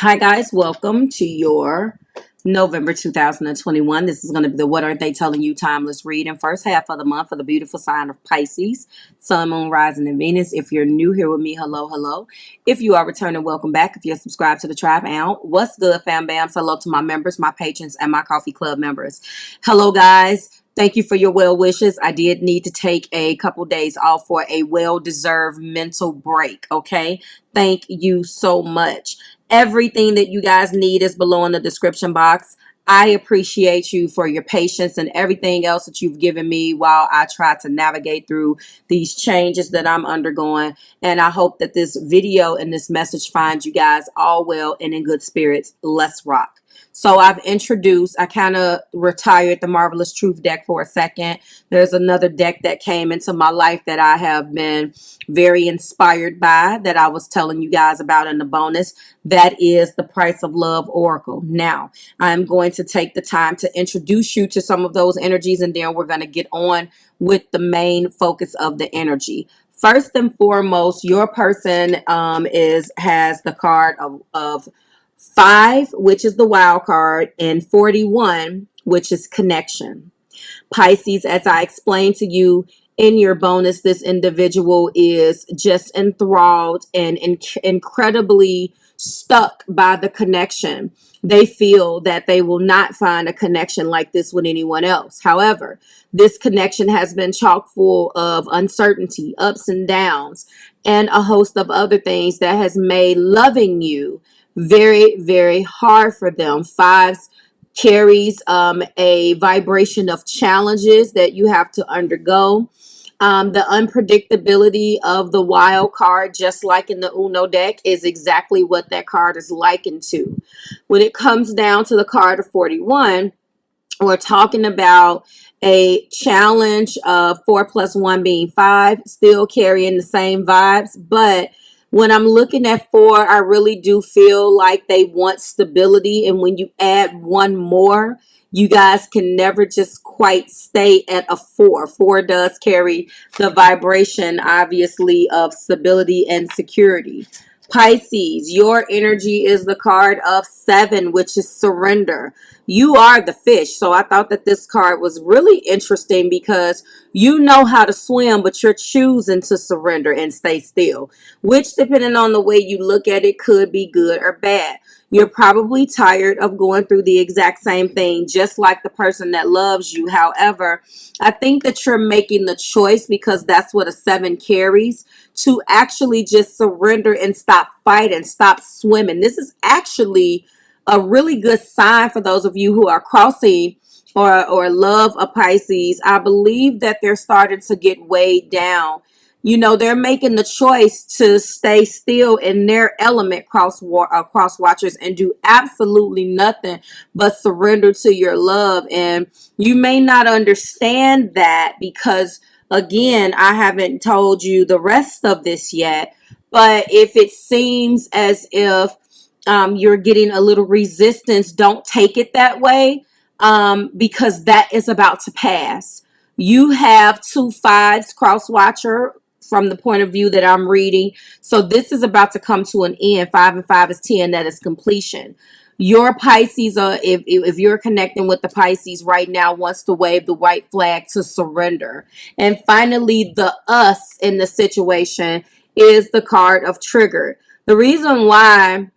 Hi guys, welcome to your November 2021. This is going to be the What Are They Telling You Timeless reading. First half of the month for the beautiful sign of Pisces, Sun, Moon, Rising, and Venus. If you're new here with me, hello, hello. If you are returning, welcome back. If you're subscribed to the tribe, out. What's good, fam bams? Hello to my members, my patrons, and my coffee club members. Hello, guys. Thank you for your well wishes. I did need to take a couple days off for a well-deserved mental break, okay? Thank you so much. Everything that you guys need is below in the description box. I appreciate you for your patience and everything else that you've given me while I try to navigate through these changes that I'm undergoing. And I hope that this video and this message finds you guys all well and in good spirits. Let's rock. So I kind of retired the Marvelous Truth deck for a second. There's another deck that came into my life that I have been very inspired by that I was telling you guys about in the bonus. That is the Price of Love Oracle. Now, I'm going to take the time to introduce you to some of those energies, and then we're going to get on with the main focus of the energy. First and foremost, your person has the card of 5, which is the wild card, and 41, which is connection. Pisces, as I explained to you in your bonus, this individual is just enthralled and incredibly stuck by the connection. They feel that they will not find a connection like this with anyone else. However, this connection has been chock full of uncertainty, ups and downs, and a host of other things that has made loving you very, very hard for them. 5s carries a vibration of challenges that you have to undergo. The unpredictability of the wild card, just like in the Uno deck, is exactly what that card is likened to. When it comes down to the card of 41, we're talking about a challenge of 4 plus 1 being 5, still carrying the same vibes. But when I'm looking at 4, I really do feel like they want stability. And when you add one more, you guys can never just quite stay at a 4. 4 does carry the vibration, obviously, of stability and security. Pisces, your energy is the card of 7, which is surrender. You are the fish. So I thought that this card was really interesting because you know how to swim, but you're choosing to surrender and stay still, which, depending on the way you look at it, could be good or bad. You're probably tired of going through the exact same thing, just like the person that loves you. However, I think that you're making the choice, because that's what a 7 carries, to actually just surrender and stop fighting, stop swimming. This is actually a really good sign for those of you who are crossing or love a Pisces. I believe that they're starting to get weighed down. You know, they're making the choice to stay still in their element, cross watchers, and do absolutely nothing but surrender to your love. And you may not understand that because, again, I haven't told you the rest of this yet. But if it seems as if you're getting a little resistance, don't take it that way, because that is about to pass. You have 2 5s, cross watcher, from the point of view that I'm reading. So this is about to come to an end. 5 and 5 is 10. That is completion. Your Pisces, if you're connecting with the Pisces right now, wants to wave the white flag to surrender. And finally, the us in the situation is the card of trigger. The reason why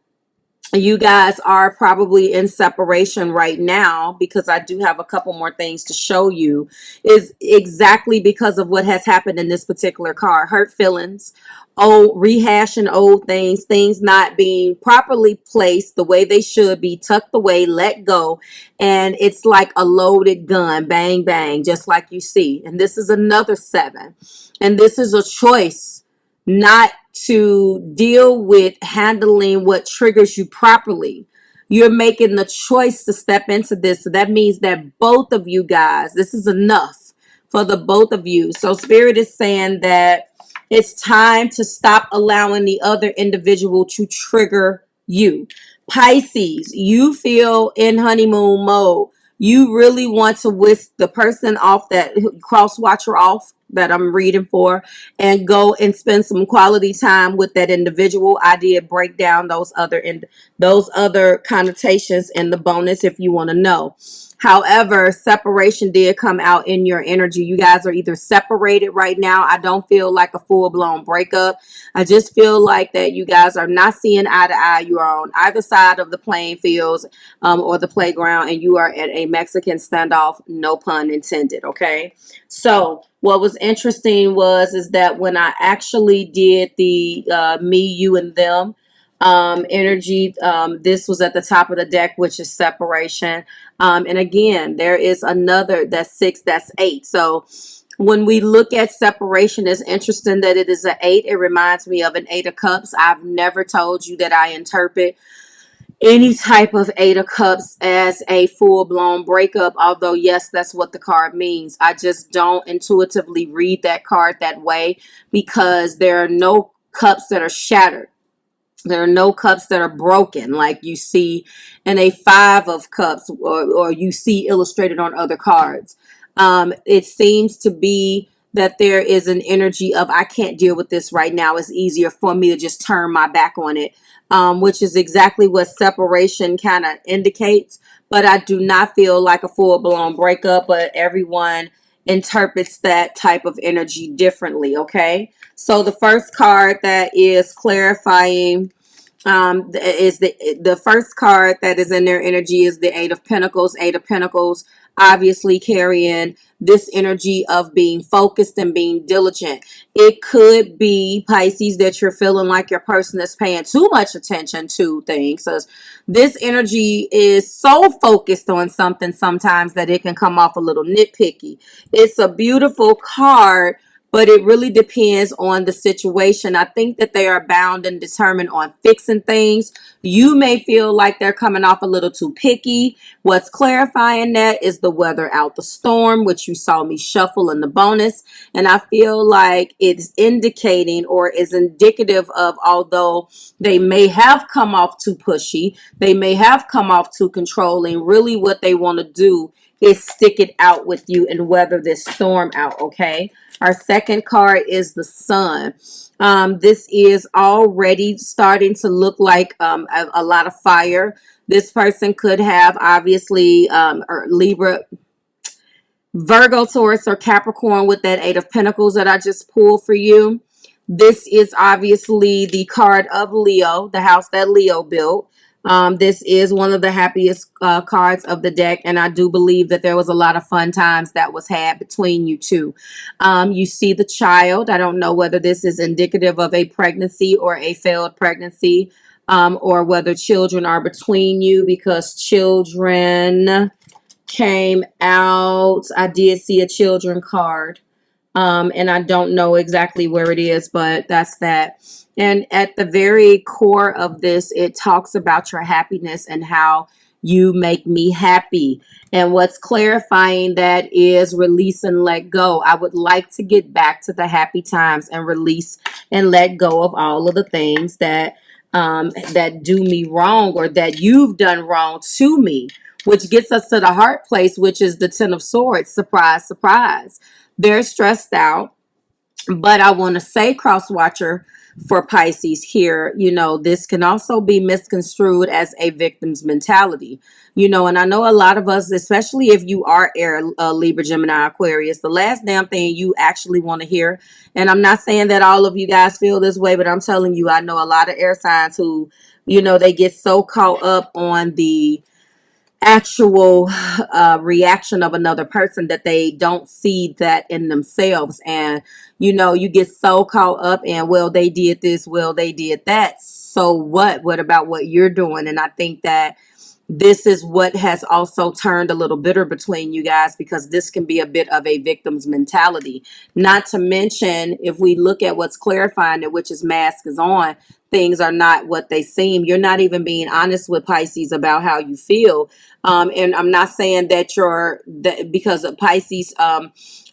you guys are probably in separation right now, because I do have a couple more things to show you, is exactly because of what has happened in this particular card. Hurt feelings, rehashing old things, things not being properly placed the way they should be, tucked away, let go. And it's like a loaded gun, bang, bang, just like you see. And this is another 7. And this is a choice not to deal with handling what triggers you properly. You're making the choice to step into this. So that means that both of you guys, this is enough for the both of you. So Spirit is saying that it's time to stop allowing the other individual to trigger you. Pisces, you feel in honeymoon mode. You really want to whisk the person off, that cross watcher off, that I'm reading for, and go and spend some quality time with that individual. I did break down those other connotations in the bonus if you want to know. However, separation did come out in your energy. You guys are either separated right now. I don't feel like a full-blown breakup. I just feel like that you guys are not seeing eye to eye. You are on either side of the playing fields or the playground, and you are at a Mexican standoff, no pun intended, okay? So what was interesting is that when I actually did the me, you, and them energy, this was at the top of the deck, which is separation. And again, there is another, that's 6, that's 8. So when we look at separation, it's interesting that it is an 8. It reminds me of an 8 of cups. I've never told you that I interpret any type of 8 of cups as a full-blown breakup, although yes, that's what the card means. I just don't intuitively read that card that way, because there are no cups that are shattered. There are no cups that are broken like you see in a 5 of cups, or you see illustrated on other cards. It seems to be that there is an energy of, I can't deal with this right now. It's easier for me to just turn my back on it, which is exactly what separation kind of indicates. But I do not feel like a full-blown breakup, but everyone interprets that type of energy differently, okay? So the first card that is clarifying is the first card that is in their energy is the 8 of Pentacles. 8 of Pentacles obviously carrying this energy of being focused and being diligent. It could be, Pisces, that you're feeling like your person is paying too much attention to things. So this energy is so focused on something sometimes that it can come off a little nitpicky. It's a beautiful card, but it really depends on the situation. I think that they are bound and determined on fixing things. You may feel like they're coming off a little too picky. What's clarifying that is the weather out the storm, which you saw me shuffle in the bonus. And I feel like it's indicating, or is indicative of, although they may have come off too pushy, they may have come off too controlling, really what they want to do is stick it out with you and weather this storm out, okay? Our second card is the Sun. This is already starting to look like a lot of fire. This person could have, obviously, or Libra, Virgo, Taurus, or Capricorn with that 8 of Pentacles that I just pulled for you. This is obviously the card of Leo, the house that Leo built. This is one of the happiest cards of the deck, and I do believe that there was a lot of fun times that was had between you two. You see the child. I don't know whether this is indicative of a pregnancy or a failed pregnancy, or whether children are between you, because children came out. I did see a children card. And I don't know exactly where it is, but that's that. And at the very core of this, it talks about your happiness and how you make me happy. And what's clarifying that is release and let go. I would like to get back to the happy times and release and let go of all of the things that that do me wrong, or that you've done wrong to me, which gets us to the heart place, which is the 10 of Swords. Surprise, surprise. They're stressed out. But I want to say, cross watcher, for Pisces here, you know, this can also be misconstrued as a victim's mentality. You know, and I know a lot of us, especially if you are air, Libra, Gemini, Aquarius, the last damn thing you actually want to hear, and I'm not saying that all of you guys feel this way, but I'm telling you, I know a lot of air signs who, you know, they get so caught up on the actual reaction of another person that they don't see that in themselves. And you know, you get so caught up in, well, they did this, well, they did that, so what about what you're doing? And I think that this is what has also turned a little bitter between you guys, because this can be a bit of a victim's mentality. Not to mention, if we look at what's clarifying it, which is mask is on, things are not what they seem. You're not even being honest with Pisces about how you feel. And I'm not saying that because of Pisces,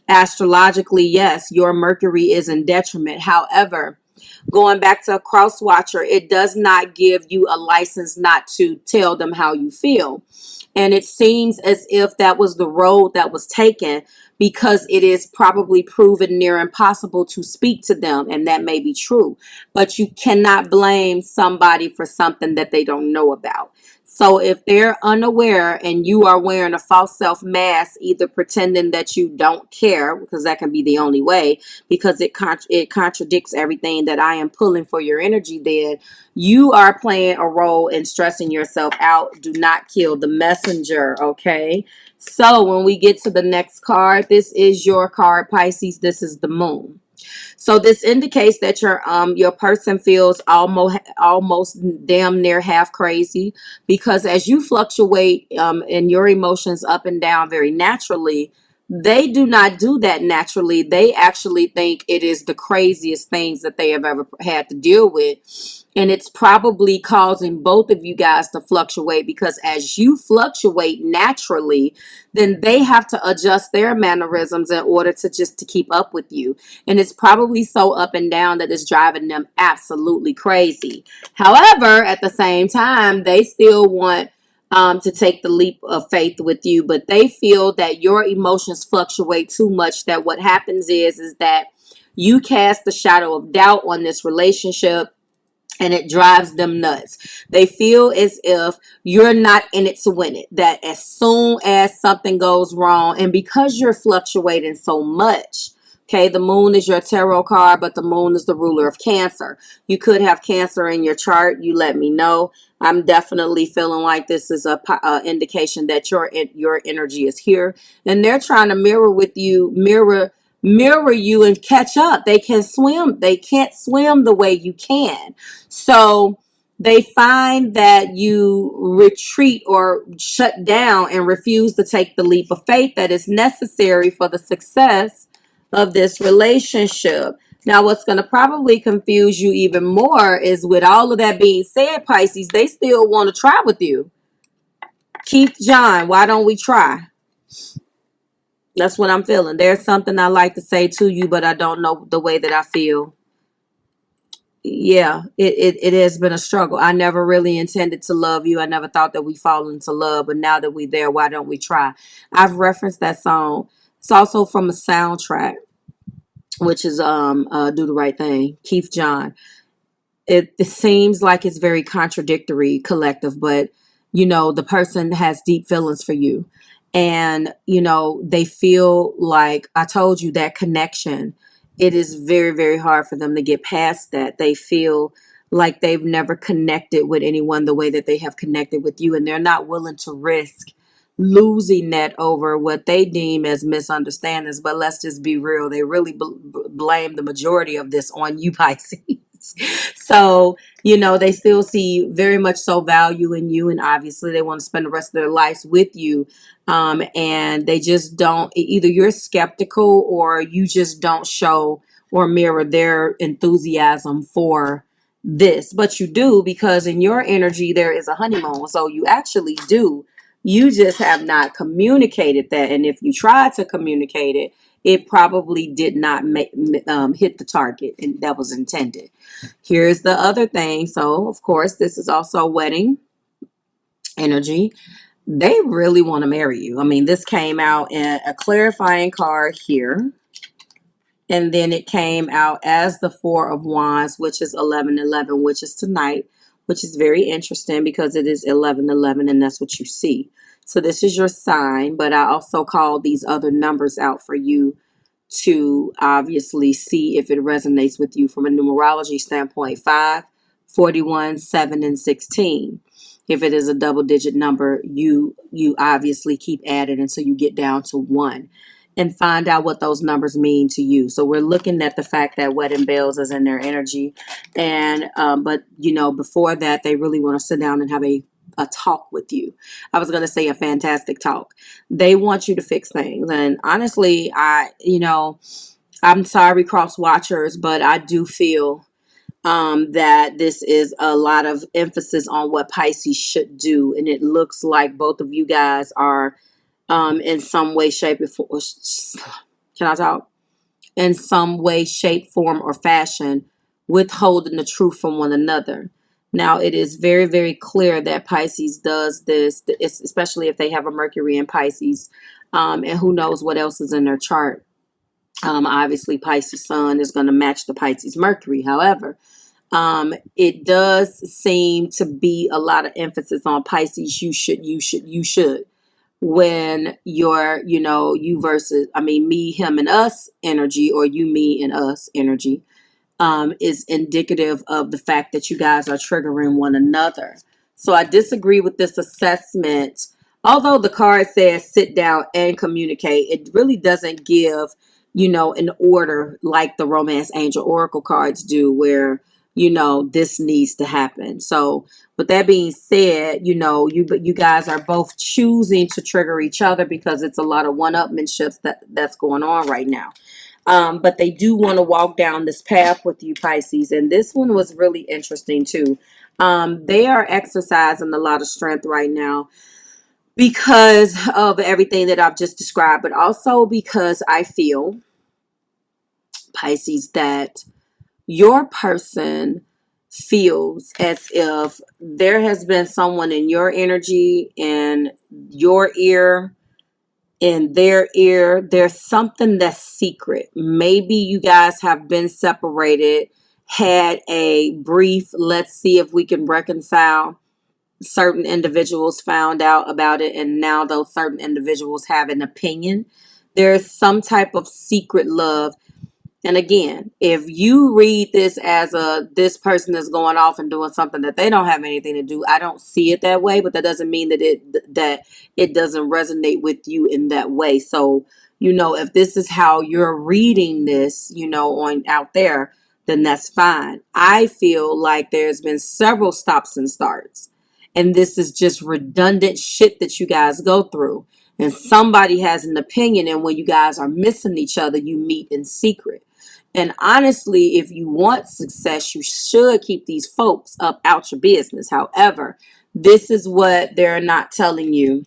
astrologically, yes, your Mercury is in detriment. However, going back to a cross watcher, it does not give you a license not to tell them how you feel. And it seems as if that was the road that was taken, because it is probably proven near impossible to speak to them, and that may be true. But you cannot blame somebody for something that they don't know about. So if they're unaware and you are wearing a false self mask, either pretending that you don't care, because that can be the only way, because it contradicts everything that I am pulling for your energy, then you are playing a role in stressing yourself out. Do not kill the messenger, okay? So when we get to the next card, this is your card, Pisces. This is the moon. So this indicates that your person feels almost damn near half crazy, because as you fluctuate in your emotions up and down very naturally, they do not do that naturally. They actually think it is the craziest things that they have ever had to deal with. And it's probably causing both of you guys to fluctuate, because as you fluctuate naturally, then they have to adjust their mannerisms in order to keep up with you. And it's probably so up and down that it's driving them absolutely crazy. However, at the same time, they still want to take the leap of faith with you, but they feel that your emotions fluctuate too much, that what happens is that you cast the shadow of doubt on this relationship, and it drives them nuts. They feel as if you're not in it to win it, that as soon as something goes wrong, and because you're fluctuating so much, okay, the moon is your tarot card, but the moon is the ruler of Cancer. You could have Cancer in your chart. You let me know. I'm definitely feeling like this is a indication that your energy is here, and they're trying to mirror you and catch up. They can swim. They can't swim the way you can. So they find that you retreat or shut down and refuse to take the leap of faith that is necessary for the success of this relationship. Now, what's going to probably confuse you even more is, with all of that being said, Pisces, they still want to try with you. Keith John, why don't we try? That's what I'm feeling. There's something I like to say to you, but I don't know the way that I feel. Yeah, it has been a struggle. I never really intended to love you. I never thought that we fall into love, but now that we're there, why don't we try? I've referenced that song. It's also from a soundtrack, which is Do the Right Thing, Keith John. It seems like it's very contradictory, collective, but the person has deep feelings for you, and they feel like, I told you, that connection, it is very, very hard for them to get past that. They feel like they've never connected with anyone the way that they have connected with you, and they're not willing to risk losing that over what they deem as misunderstandings. But let's just be real, they really blame the majority of this on you, Pisces. So, they still see very much so value in you, and obviously they want to spend the rest of their lives with you. And they just don't, either you're skeptical or you just don't show or mirror their enthusiasm for this. But you do, because in your energy there is a honeymoon. So you actually do. You just have not communicated that. And if you tried to communicate it, it probably did not hit the target and that was intended. Here's the other thing. So, of course, this is also wedding energy. They really want to marry you. I mean, this came out in a clarifying card here. And then it came out as the Four of Wands, which is 11/11, which is tonight, which is very interesting because it is 11/11 and that's what you see. So this is your sign, but I also called these other numbers out for you to obviously see if it resonates with you from a numerology standpoint. 5, 41, 7, and 16. If it is a double digit number, you obviously keep adding until you get down to 1 and find out what those numbers mean to you. So we're looking at the fact that wedding bells is in their energy. And but before that, they really want to sit down and have a talk with you. I was going to say a fantastic talk. They want you to fix things. And honestly, I'm sorry, cross watchers, but I do feel that this is a lot of emphasis on what Pisces should do. And it looks like both of you guys are in some way, shape, or form. Can I talk? In some way, shape, form, or fashion, withholding the truth from one another. Now, it is very, very clear that Pisces does this, especially if they have a Mercury in Pisces. And who knows what else is in their chart. Obviously, Pisces Sun is going to match the Pisces Mercury. However, it does seem to be a lot of emphasis on Pisces. You should. When you're, you versus, me, him, and us energy, or you, me, and us energy, is indicative of the fact that you guys are triggering one another. So I disagree with this assessment. Although the card says sit down and communicate, it really doesn't give, an order like the Romance Angel Oracle cards do, where, this needs to happen. So with that being said, you guys are both choosing to trigger each other because it's a lot of one-upmanships that's going on right now. But they do want to walk down this path with you, Pisces. And this one was really interesting too. They are exercising a lot of strength right now because of everything that I've just described, but also because I feel, Pisces, that your person feels as if there has been someone in your energy, in your ear, in their ear. There's something that's secret. Maybe you guys have been separated, had a brief, let's see if we can reconcile. Certain individuals found out about it, and now those certain individuals have an opinion. There's some type of secret love. And again, if you read this as this person is going off and doing something that they don't have anything to do, I don't see it that way, but that doesn't mean that it doesn't resonate with you in that way. So, if this is how you're reading this, on out there, then that's fine. I feel like there's been several stops and starts, and this is just redundant shit that you guys go through. And somebody has an opinion, and when you guys are missing each other, you meet in secret. And honestly, if you want success, you should keep these folks up out your business. However, this is what they're not telling you.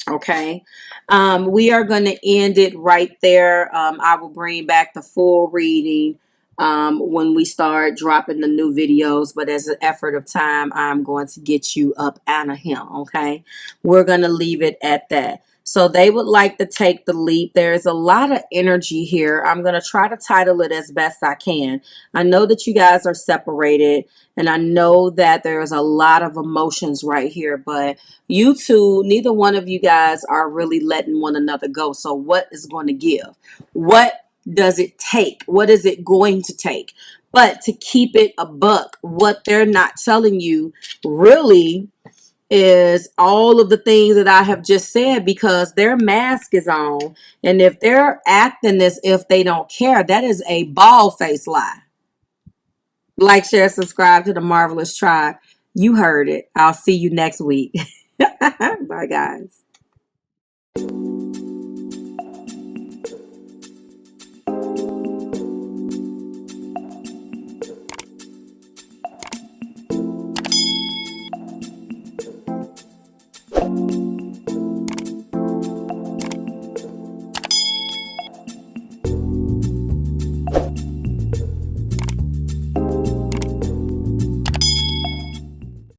Okay. We are going to end it right there. I will bring back the full reading when we start dropping the new videos. But as an effort of time, I'm going to get you up out of here. Okay. We're going to leave it at that. So they would like to take the leap. There's a lot of energy here. I'm going to try to title it as best I can. I know that you guys are separated, and I know that there's a lot of emotions right here, but you two, neither one of you guys are really letting one another go. So what is going to give? What does it take? What is it going to take? But to keep it a buck, what they're not telling you really is all of the things that I have just said, because their mask is on. And if they're acting as if they don't care, that is a bald-faced lie. Like, share, subscribe to the Marvelous Tribe. You heard it. I'll see you next week. Bye, guys.